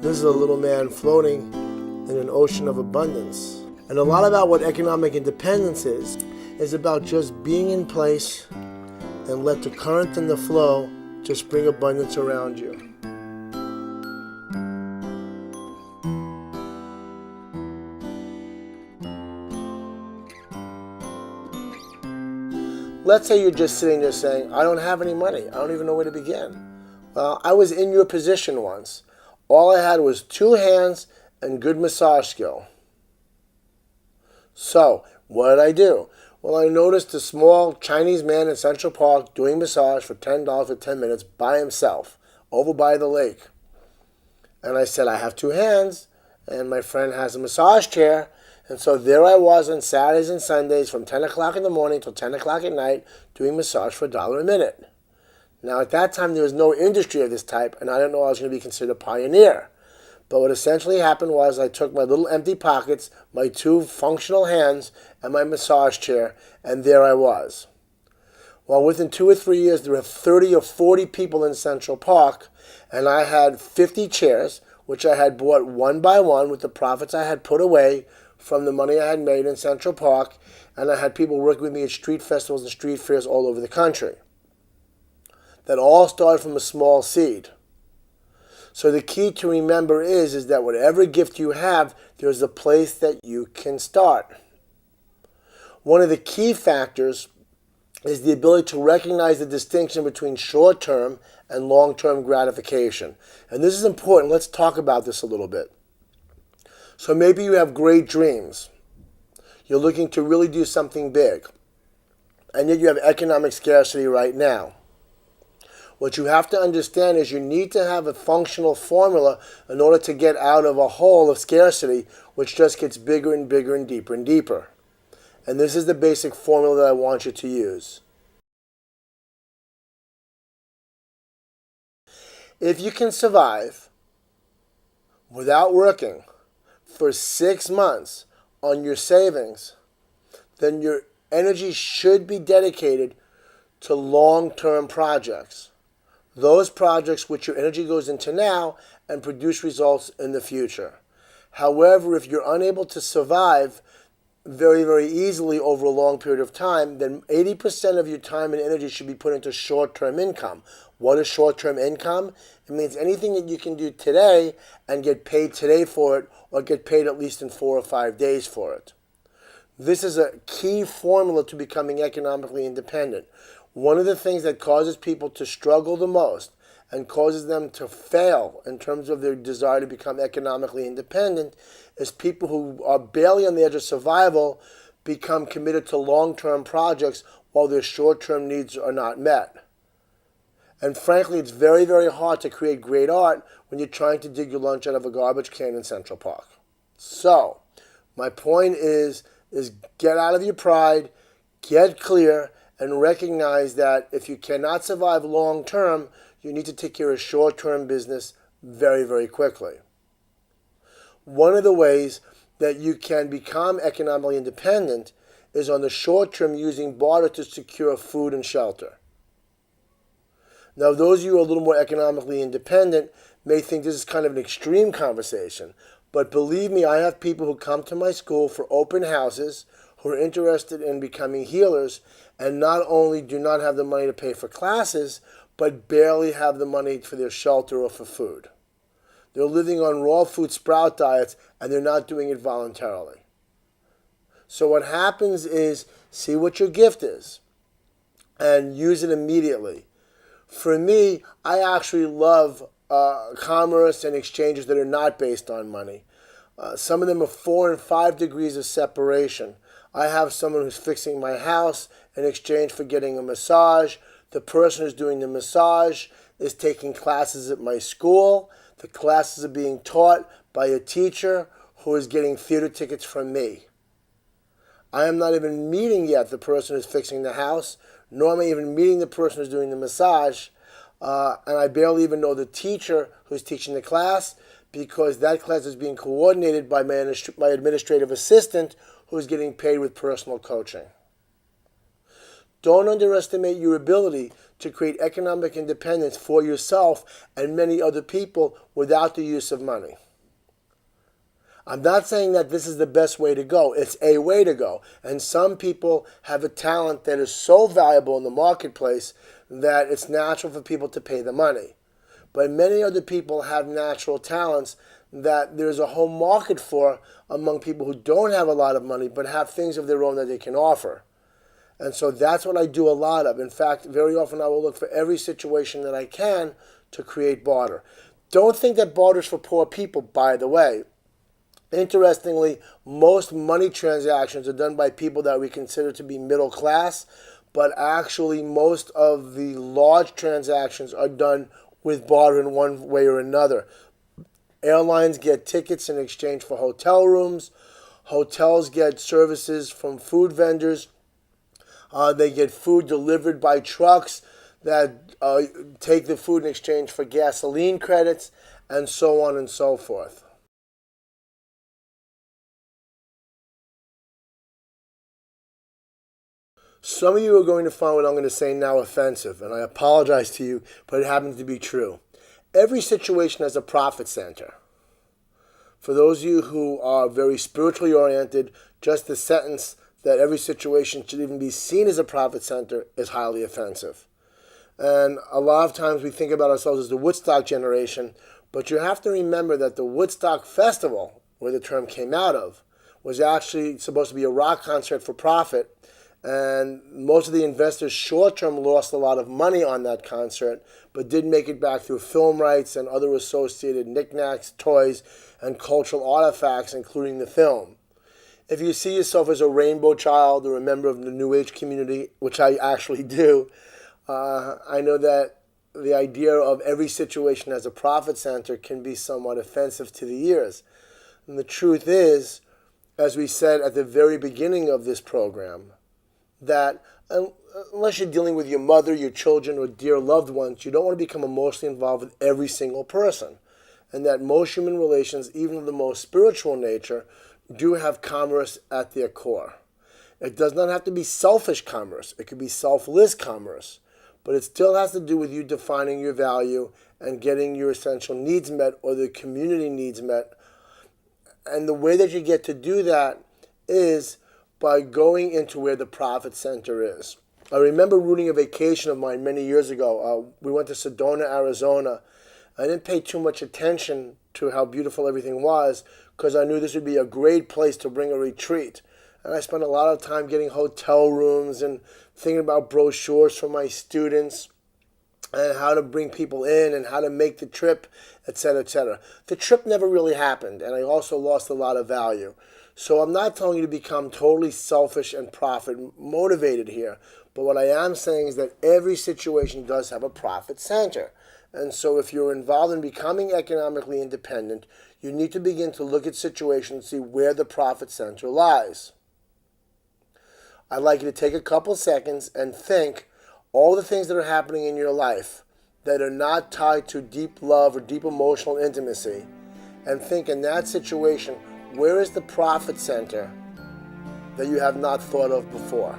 This is a little man floating in an ocean of abundance. And a lot about what economic independence is about just being in place and let the current and the flow just bring abundance around you. Let's say you're just sitting there saying, I don't have any money. I don't even know where to begin. Well, I was in your position once. All I had was 2 hands and good massage skill. So, what did I do? Well, I noticed a small Chinese man in Central Park doing massage for $10 for 10 minutes by himself over by the lake. And I said, I have 2 hands and my friend has a massage chair. And so there I was on Saturdays and Sundays from 10 o'clock in the morning till 10 o'clock at night doing massage for $1 a minute. Now, at that time, there was no industry of this type, and I didn't know I was going to be considered a pioneer. But what essentially happened was I took my little empty pockets, my 2 functional hands, and my massage chair, and there I was. Well, within 2 or 3 years, there were 30 or 40 people in Central Park, and I had 50 chairs, which I had bought one by one with the profits I had put away from the money I had made in Central Park, and I had people working with me at street festivals and street fairs all over the country. That all started from a small seed. So the key to remember is that whatever gift you have, there's a place that you can start. One of the key factors is the ability to recognize the distinction between short-term and long-term gratification. And this is important. Let's talk about this a little bit. So maybe you have great dreams. You're looking to really do something big. And yet you have economic scarcity right now. What you have to understand is you need to have a functional formula in order to get out of a hole of scarcity, which just gets bigger and bigger and deeper and deeper. And this is the basic formula that I want you to use. If you can survive without working for 6 months on your savings, then your energy should be dedicated to long-term projects. Those projects which your energy goes into now and produce results in the future. However, if you're unable to survive very, very easily over a long period of time, then 80% of your time and energy should be put into short-term income. What is short-term income? It means anything that you can do today and get paid today for it, or get paid at least in 4 or 5 days for it. This is a key formula to becoming economically independent. One of the things that causes people to struggle the most and causes them to fail in terms of their desire to become economically independent is people who are barely on the edge of survival become committed to long-term projects while their short-term needs are not met. And frankly, it's very, very hard to create great art when you're trying to dig your lunch out of a garbage can in Central Park. So, my point is get out of your pride, get clear, and recognize that if you cannot survive long-term, you need to take care of short-term business very, very quickly. One of the ways that you can become economically independent is on the short-term using barter to secure food and shelter. Now, those of you who are a little more economically independent may think this is kind of an extreme conversation, but believe me, I have people who come to my school for open houses who are interested in becoming healers and not only do not have the money to pay for classes, but barely have the money for their shelter or for food. They're living on raw food sprout diets and they're not doing it voluntarily. So what happens is see what your gift is and use it immediately. For me, I actually love commerce and exchanges that are not based on money. Some of them are 4 and 5 degrees of separation. I have someone who's fixing my house in exchange for getting a massage. The person who's doing the massage is taking classes at my school. The classes are being taught by a teacher who is getting theater tickets from me. I am not even meeting yet the person who's fixing the house, nor am I even meeting the person who's doing the massage. And I barely even know the teacher who's teaching the class because that class is being coordinated by my administrative assistant who's getting paid with personal coaching. Don't underestimate your ability to create economic independence for yourself and many other people without the use of money. I'm not saying that this is the best way to go. It's a way to go. And some people have a talent that is so valuable in the marketplace that it's natural for people to pay the money. But many other people have natural talents that there's a whole market for among people who don't have a lot of money but have things of their own that they can offer. And so that's what I do a lot of. In fact, very often I will look for every situation that I can to create barter. Don't think that barter is for poor people, by the way. Interestingly, most money transactions are done by people that we consider to be middle class, but actually most of the large transactions are done with barter in one way or another. Airlines get tickets in exchange for hotel rooms. Hotels get services from food vendors. They get food delivered by trucks that take the food in exchange for gasoline credits, and so on and so forth. Some of you are going to find what I'm going to say now offensive, and I apologize to you, but it happens to be true. Every situation has a profit center. For those of you who are very spiritually oriented, just the sentence that every situation should even be seen as a profit center is highly offensive. And a lot of times we think about ourselves as the Woodstock generation, but you have to remember that the Woodstock Festival, where the term came out of, was actually supposed to be a rock concert for profit. And most of the investors short-term lost a lot of money on that concert, but did make it back through film rights and other associated knickknacks, toys, and cultural artifacts, including the film. If you see yourself as a rainbow child or a member of the New Age community, which I actually do, I know that the idea of every situation as a profit center can be somewhat offensive to the ears. And the truth is, as we said at the very beginning of this program, that unless you're dealing with your mother, your children, or dear loved ones, you don't want to become emotionally involved with every single person. And that most human relations, even of the most spiritual nature, do have commerce at their core. It does not have to be selfish commerce. It could be selfless commerce. But it still has to do with you defining your value and getting your essential needs met or the community needs met. And the way that you get to do that is by going into where the profit center is. I remember rooting a vacation of mine many years ago. We went to Sedona, Arizona. I didn't pay too much attention to how beautiful everything was because I knew this would be a great place to bring a retreat. And I spent a lot of time getting hotel rooms and thinking about brochures for my students and how to bring people in and how to make the trip, etc., etc. The trip never really happened, and I also lost a lot of value. So I'm not telling you to become totally selfish and profit motivated here, but what I am saying is that every situation does have a profit center. And so if you're involved in becoming economically independent, you need to begin to look at situations and see where the profit center lies. I'd like you to take a couple seconds and think all the things that are happening in your life that are not tied to deep love or deep emotional intimacy, and think in that situation, where is the profit center that you have not thought of before?